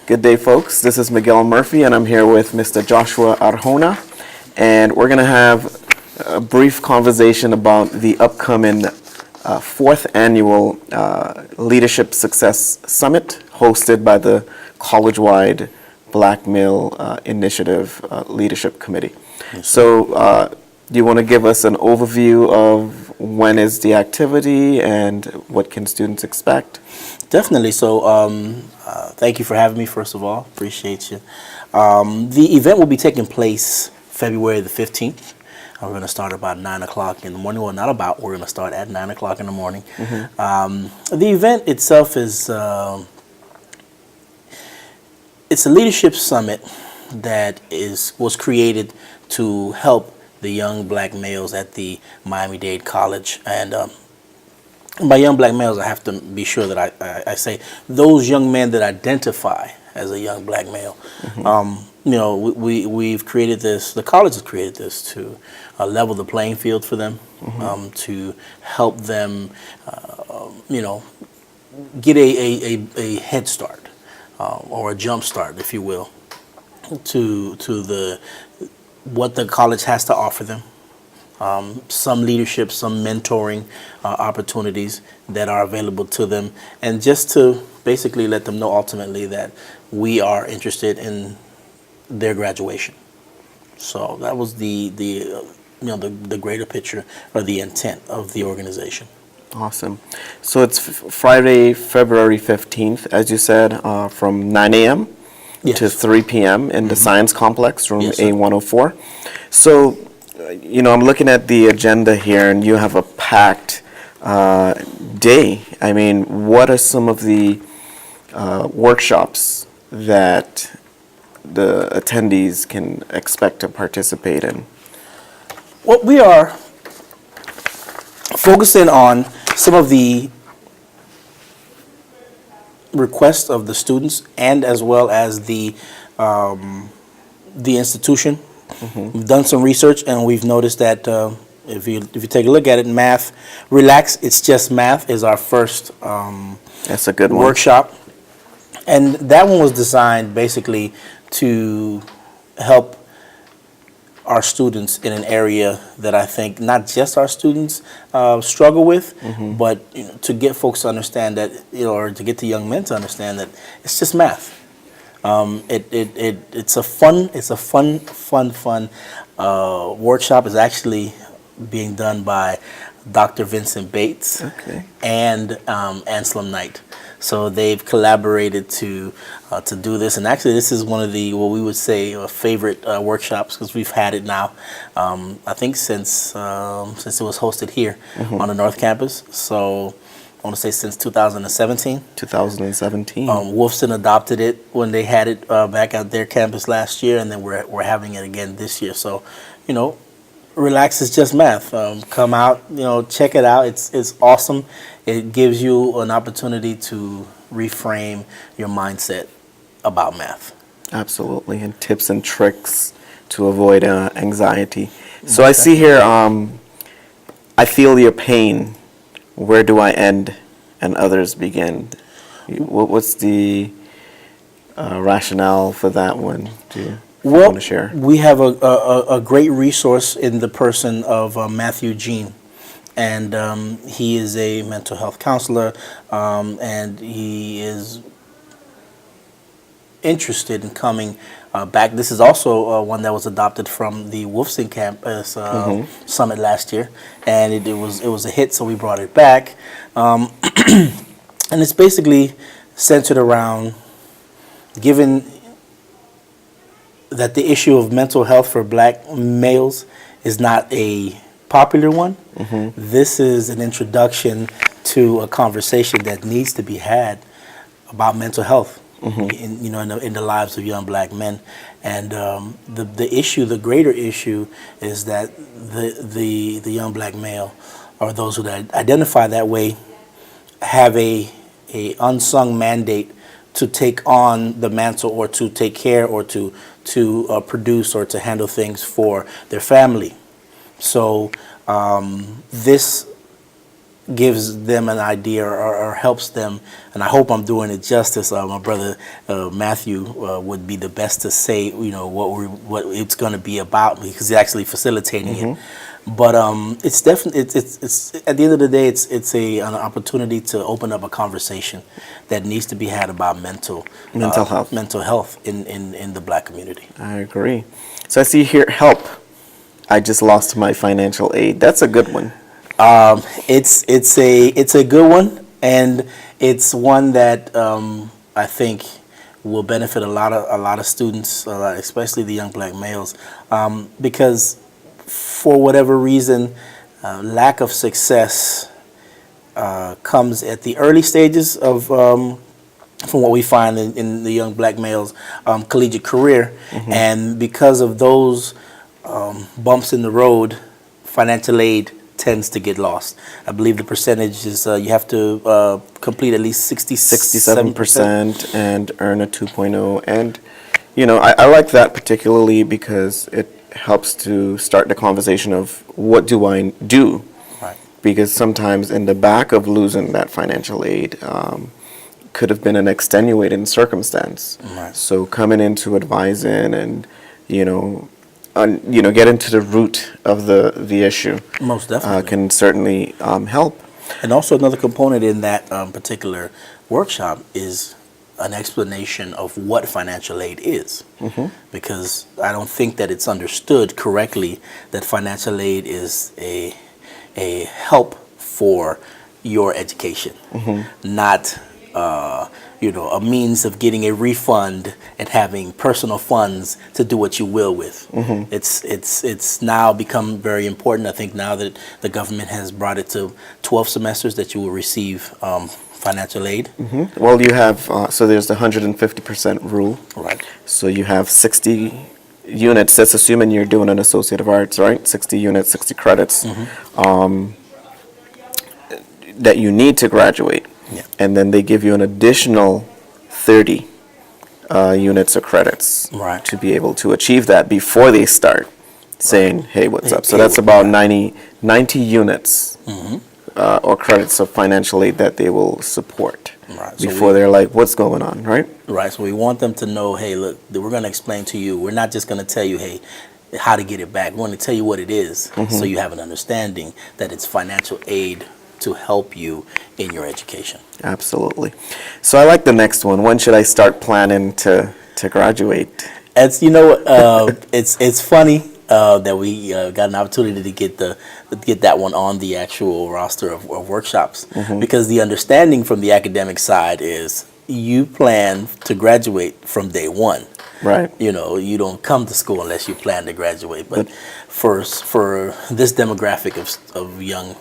Good day, folks. This is Miguel Murphy, and I'm here with Mr. Joshua Arjona, and we're going to have a brief conversation about the upcoming fourth annual Leadership Success Summit hosted by the college-wide Black Male Initiative Leadership Committee. Yes, so do you want to give us an overview of when is the activity and what can students expect? Definitely. So thank you for having me, first of all. Appreciate you. The event will be taking place February the 15th. We're going to start about 9 o'clock in the morning. Well, not about. We're going to start at 9 o'clock in the morning. Mm-hmm. The event itself is it's a leadership summit that was created to help the young black males at the Miami-Dade College. And by young black males, I have to be sure that I say those young men that identify as a young black male. Mm-hmm. We've created this, the college has created this to level the playing field for them, mm-hmm. To help them, get a head start or a jump start, if you will, to what the college has to offer them. Some leadership, some mentoring opportunities that are available to them, and just to basically let them know ultimately that we are interested in their graduation. So that was the greater picture or the intent of the organization. Awesome. So it's Friday, February 15th, as you said, from 9 a.m. Yes. to 3 p.m. in the Science Complex, room yes, A104. So, I'm looking at the agenda here, and you have a packed day. I mean, what are some of the workshops that the attendees can expect to participate in? Well, we are focusing on some of the requests of the students and as well as the institution. Mm-hmm. We've done some research and we've noticed that if you take a look at it, math, relax, it's just math is our first that's a good workshop. And that one was designed basically to help our students in an area that I think not just our students struggle with, mm-hmm. but to get folks to understand that, or to get the young men to understand that it's just math. It's a fun workshop. Is actually being done by Dr. Vincent Bates, okay. and Anselm Knight. So they've collaborated to do this, and actually this is one of the what we would say favorite workshops because we've had it now. I think since it was hosted here mm-hmm. on the North Campus. So I want to say since 2017. 2017. Wolfson adopted it when they had it back at their campus last year, and then we're having it again this year. So, relax is just math. Come out, check it out. It's awesome. It gives you an opportunity to reframe your mindset about math. Absolutely, and tips and tricks to avoid anxiety. So I see here, I feel your pain. Where do I end and others begin? What's the rationale for that one? Do you want to share? We have a great resource in the person of Matthew Jean. And he is a mental health counselor, and he is interested in coming back. This is also one that was adopted from the Wolfson campus mm-hmm. summit last year, and it was a hit, so we brought it back. And it's basically centered around, given that the issue of mental health for black males is not a popular one. Mm-hmm. This is an introduction to a conversation that needs to be had about mental health mm-hmm. in the lives of young black men. And the greater issue is that the young black male, or those who identify that way, have a unsung mandate to take on the mantle or to take care or to produce or to handle things for their family. So this gives them an idea or helps them, and I hope I'm doing it justice. My brother Matthew would be the best to say, what it's going to be about, because he's actually facilitating it. But it's definitely it's at the end of the day, it's an opportunity to open up a conversation that needs to be had about mental health in the Black community. I agree. So I see here, help. I just lost my financial aid. That's a good one. It's a good one, and it's one that I think will benefit a lot of students, especially the young Black males, because for whatever reason, lack of success comes at the early stages of, from what we find in the young Black males' collegiate career, and because of those bumps in the road, financial aid tends to get lost. I believe the percentage is you have to complete at least 67% and earn a 2.0. And, I like that particularly because it helps to start the conversation of what do I do? Right. Because sometimes in the back of losing that financial aid could have been an extenuating circumstance. Right. So coming into advising and, get into the root of the issue. Most definitely. Can certainly help. And also another component in that particular workshop is an explanation of what financial aid is. Because I don't think that it's understood correctly that financial aid is a help for your education, not a means of getting a refund and having personal funds to do what you will with. It's now become very important. I think now that the government has brought it to 12 semesters that you will receive financial aid. Well, you have, so there's the 150% rule. Right. So you have 60 units, that's assuming you're doing an Associate of Arts, right? 60 units, 60 credits that you need to graduate. Yeah. And then they give you an additional 30 units or credits to be able to achieve that before they start saying, hey, what's up? So that's about 90 units or credits of financial aid that they will support before they're like, what's going on, right? Right. So we want them to know, hey, look, we're going to explain to you. We're not just going to tell you, hey, how to get it back. We want to tell you what it is so you have an understanding that it's financial aid to help you in your education. Absolutely. So I like the next one. When should I start planning to graduate? It's it's funny that we got an opportunity to get that one on the actual roster of workshops, because the understanding from the academic side is you plan to graduate from day one. Right. You don't come to school unless you plan to graduate. But for this demographic of young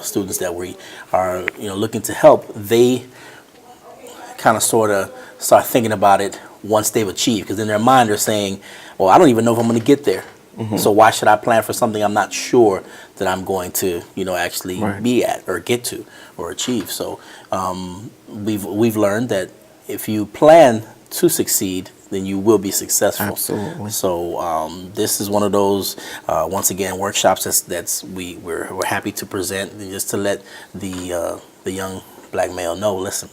students that we are looking to help, they kind of sort of start thinking about it once they've achieved, because in their mind they're saying, well, I don't even know if I'm going to get there. So why should I plan for something I'm not sure that I'm going to actually be at or get to or achieve? So we've learned that if you plan to succeed, then you will be successful. Absolutely. So this is one of those once again workshops we're happy to present, just to let the young Black male know, listen,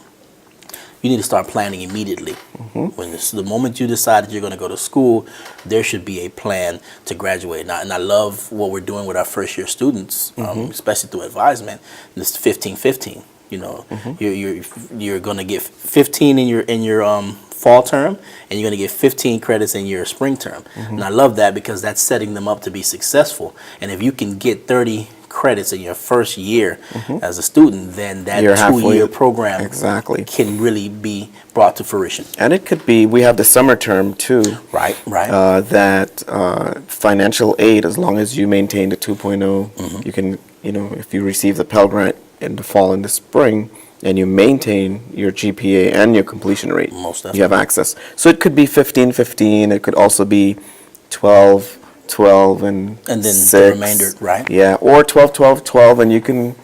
you need to start planning immediately. When the moment you decide that you're going to go to school, there should be a plan to graduate. And I love what we're doing with our first year students, especially through advisement. This 15-15. You're going to get 15 in your fall term, and you're going to get 15 credits in your spring term. And I love that because that's setting them up to be successful. And if you can get 30 credits in your first year as a student, then that 2-year program can really be brought to fruition. And it could be, we have the summer term too. Right. That financial aid, as long as you maintain the 2.0, you can, if you receive the Pell Grant in the fall and the spring, and you maintain your GPA and your completion rate, most definitely, you have access. So it could be 15-15. It could also be 12-12 and then 6. the remainder, right? Yeah, or 12-12-12, and you can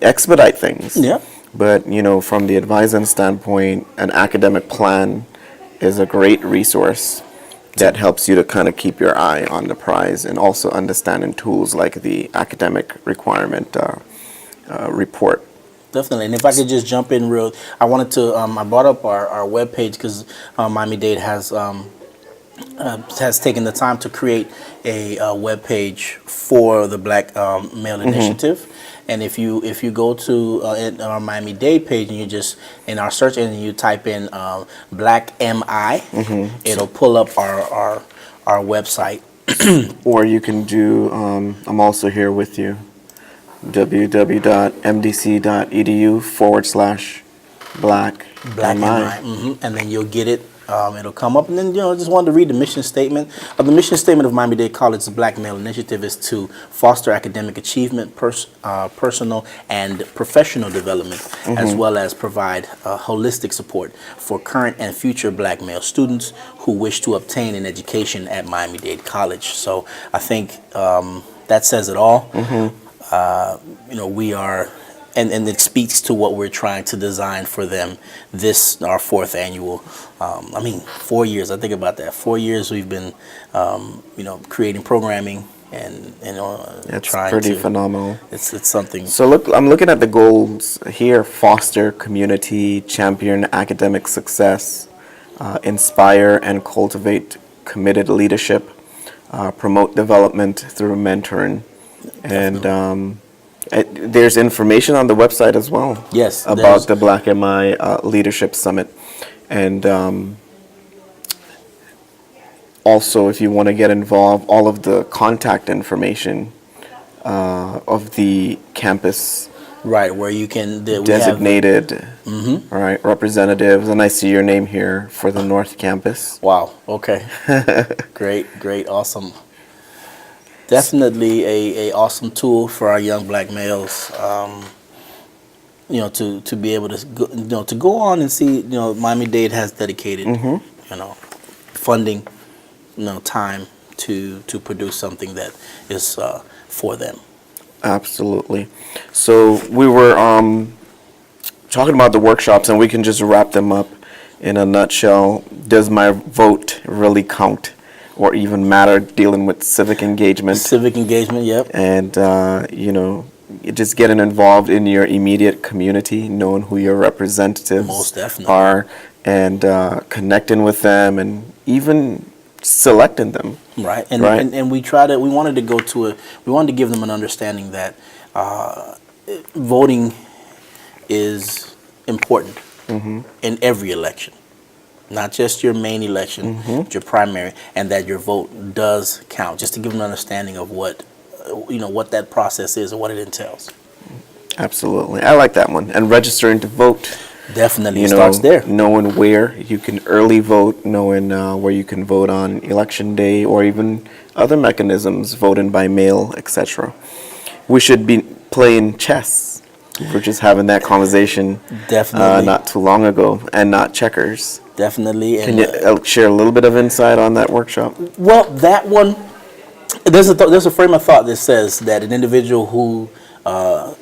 expedite things. Yeah. But from the advising standpoint, an academic plan is a great resource that helps you to kind of keep your eye on the prize, and also understanding tools like the academic requirement report. Definitely. And if I could just jump in I wanted to, I brought up our webpage because Miami-Dade has taken the time to create a web page for the Black Male Initiative. And if you go to our Miami-Dade page and you just in our search engine you type in Black MI, it'll pull up our website. Or you can do, I'm also here with you, www.mdc.edu/Black MI. And then you'll get it. It'll come up, and then just wanted to read the mission statement. The mission statement of Miami-Dade College's Black Male Initiative is to foster academic achievement, personal and professional development, as well as provide holistic support for current and future Black male students who wish to obtain an education at Miami-Dade College. So I think that says it all. We are. And it speaks to what we're trying to design for them. This, our fourth annual, 4 years, I think about that. 4 years we've been, creating programming and It's trying pretty phenomenal. It's something. So look, I'm looking at the goals here: foster community, champion academic success, inspire and cultivate committed leadership, promote development through mentoring, and there's information on the website as well. Yes, about the Black MI Leadership Summit, and also if you want to get involved, all of the contact information of the campus Right, where you can designated right representatives, and I see your name here for the North Campus. Wow. Okay. Great, awesome. Definitely a awesome tool for our young Black males. To be able to go on and see. Miami-Dade has dedicated funding, time to produce something that is for them. Absolutely. So we were talking about the workshops, and we can just wrap them up in a nutshell. Does my vote really count or even matter, dealing with civic engagement? Civic engagement, yep. And, just getting involved in your immediate community, knowing who your representatives Most definitely. are, and connecting with them, and even selecting them. Right, and Right. and we wanted to give them an understanding that voting is important in every election, not just your main election, your primary, and that your vote does count. Just to give them an understanding of what that process is and what it entails. Absolutely, I like that one. And registering to vote. Definitely, starts there. Knowing where you can early vote, knowing where you can vote on election day, or even other mechanisms, voting by mail, etc. We should be playing chess. We were just having that conversation Definitely. not too long ago, and not checkers. Definitely. Can you share a little bit of insight on that workshop? Well, that one, there's a frame of thought that says that an individual who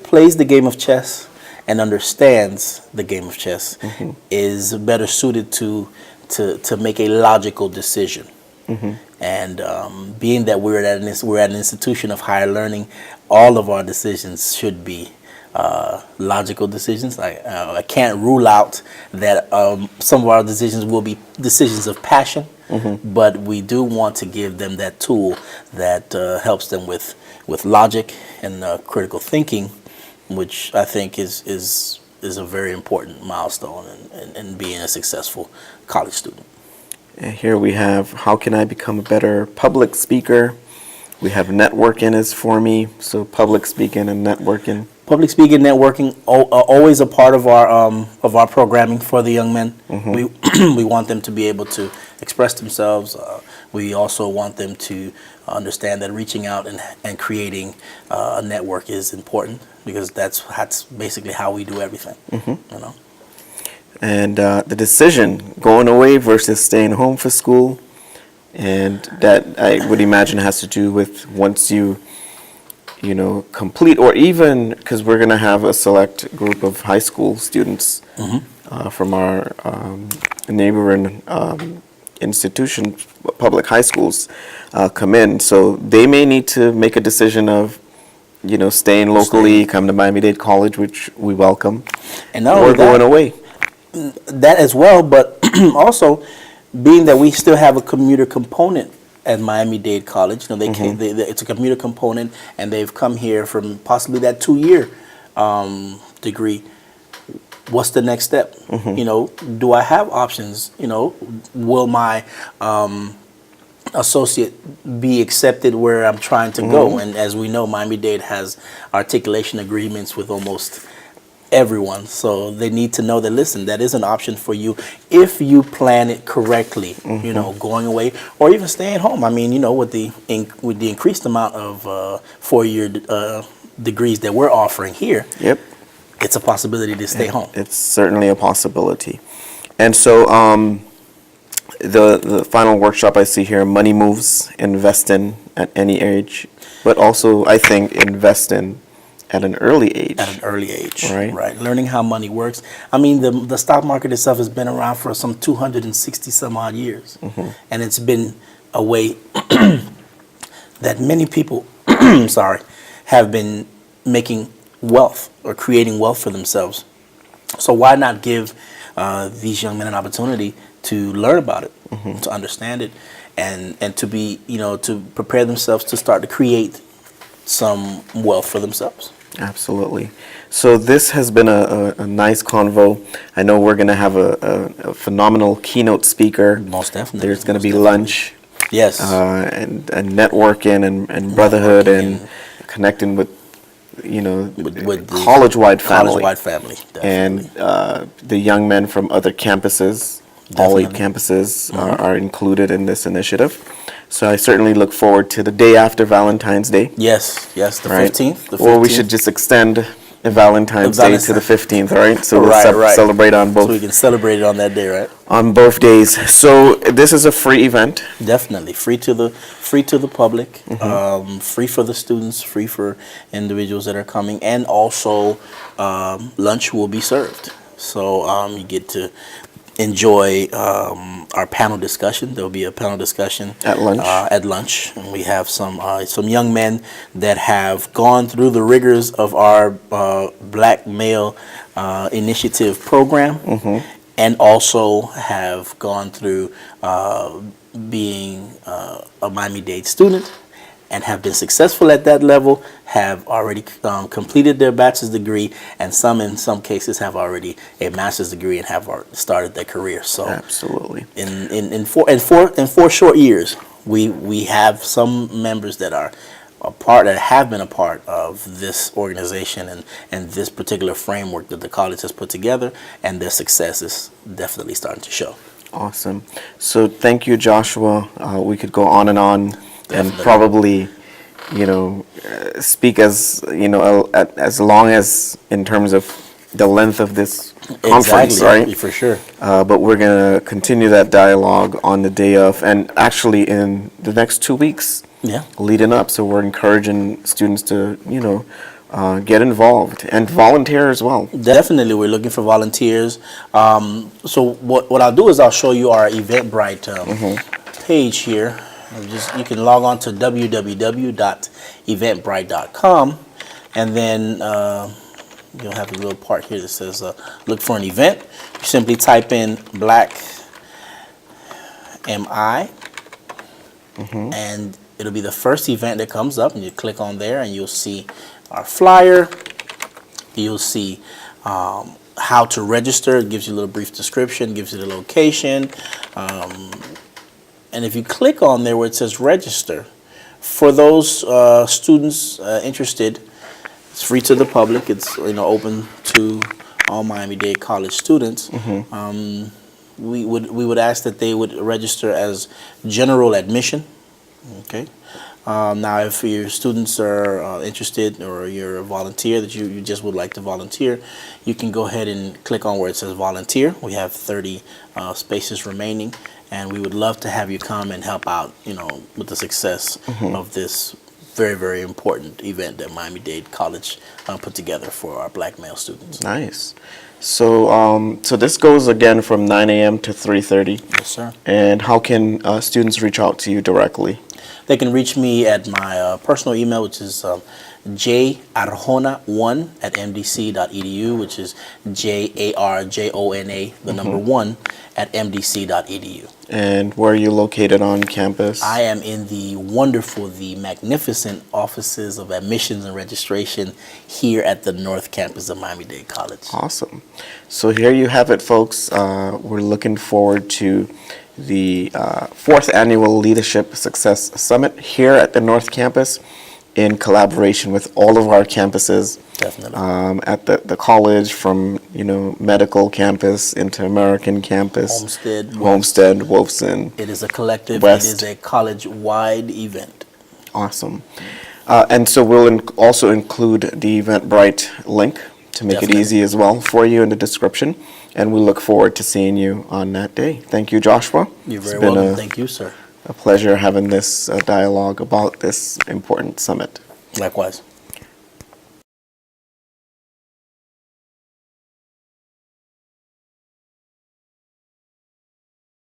plays the game of chess and understands the game of chess is better suited to make a logical decision. And being that we're at an institution of higher learning, all of our decisions should be logical decisions. I can't rule out that some of our decisions will be decisions of passion, but we do want to give them that tool that helps them with logic and critical thinking, which I think is a very important milestone in being a successful college student. And here we have, how can I become a better public speaker? We have networking is for me, so public speaking and networking. Public speaking, networking, always a part of our programming for the young men. We want them to be able to express themselves. We also want them to understand that reaching out and creating a network is important, because that's basically how we do everything. And the decision, going away versus staying home for school, and that I would imagine has to do with once you complete, or even because we're going to have a select group of high school students from our neighboring institutions, public high schools, come in. So they may need to make a decision of, staying locally, come to Miami-Dade College, which we welcome. And not We're only going that, away. that as well, but also being that we still have a commuter component at Miami-Dade College. They came, it's a commuter component, and they've come here from possibly that 2-year degree. What's the next step? Do I have options? Will my associate be accepted where I'm trying to go? And as we know, Miami-Dade has articulation agreements with almost everyone, so they need to know that, listen, that is an option for you if you plan it correctly. Going away or even staying home. I mean, with the increased amount of 4-year degrees that we're offering here, Yep. it's a possibility to stay home. It's certainly a possibility. And so the final workshop I see here, money moves, invest in at any age, but also I think invest in at an early age. At an early age, right? Learning how money works. I mean, the stock market itself has been around for some 260 some odd years, and it's been a way that many people, have been making wealth or creating wealth for themselves. So why not give these young men an opportunity to learn about it, to understand it, and to be, to prepare themselves to start to create some wealth for themselves. Absolutely. So this has been a nice convo. I know we're going to have a phenomenal keynote speaker. Most definitely. There's going to be lunch. Yes. And networking and brotherhood and connecting with, with the college-wide family. College-wide family, definitely. And the young men from other campuses, all 8 campuses are included in this initiative. So I certainly look forward to the day after Valentine's Day. Yes, the 15th. Or we should just extend Valentine's Day to the 15th, right? So we'll celebrate on both. So we can celebrate it on that day, right? On both days. So this is a free event. Definitely free to the public, free for the students, free for individuals that are coming, and also lunch will be served. So you get to enjoy our panel discussion. There will be a panel discussion at lunch. And we have some young men that have gone through the rigors of our Black Male Initiative program, and also have gone through being a Miami-Dade student, and have been successful at that level, have already completed their bachelor's degree, and in some cases have already a master's degree and have started their career. So absolutely, in 4 short years, we have some members that are that have been a part of this organization and this particular framework that the college has put together, and their success is definitely starting to show. Awesome. So thank you, Joshua. We could go on and on. Definitely. And probably, speak as long as in terms of the length of this conference, right? For sure. But we're gonna continue that dialogue on the day of, and actually in the next 2 weeks, leading up. So we're encouraging students to, get involved and volunteer as well. Definitely, we're looking for volunteers. So what I'll do is I'll show you our Eventbrite page here. You can log on to www.eventbrite.com, and then you'll have a little part here that says look for an event. You simply type in Black MI, and it'll be the first event that comes up, and you click on there and you'll see our flyer. You'll see how to register. It gives you a little brief description, gives you the location. And if you click on there where it says register, for those students interested, it's free to the public. It's open to all Miami-Dade College students. We would ask that they would register as general admission. Okay. Now, if your students are interested, or you're a volunteer that you just would like to volunteer, you can go ahead and click on where it says volunteer. We have 30 spaces remaining, and we would love to have you come and help out, with the success of this very, very important event that Miami-Dade College put together for our Black male students. Nice. So, so this goes again from 9 a.m. to 3:30. Yes, sir. And how can students reach out to you directly? They can reach me at my personal email, which is jarjona1 at mdc.edu, which is JARJONA, the number 1, at mdc.edu. And where are you located on campus? I am in the wonderful, the magnificent offices of admissions and registration here at the North Campus of Miami-Dade College. Awesome. So here you have it, folks. We're looking forward to the 4th Annual Leadership Success Summit here at the North Campus in collaboration with all of our campuses. Definitely. At the college, from medical campus, Inter-American campus, Homestead, Wolfson. It is a collective. West. It is a college-wide event. Awesome. And so we'll also include the Eventbrite link to make Definitely. it easy as well for you in the description. And we look forward to seeing you on that day. Thank you, Joshua. You're very It's been welcome. Thank you, sir. a pleasure having this dialogue about this important summit. Likewise.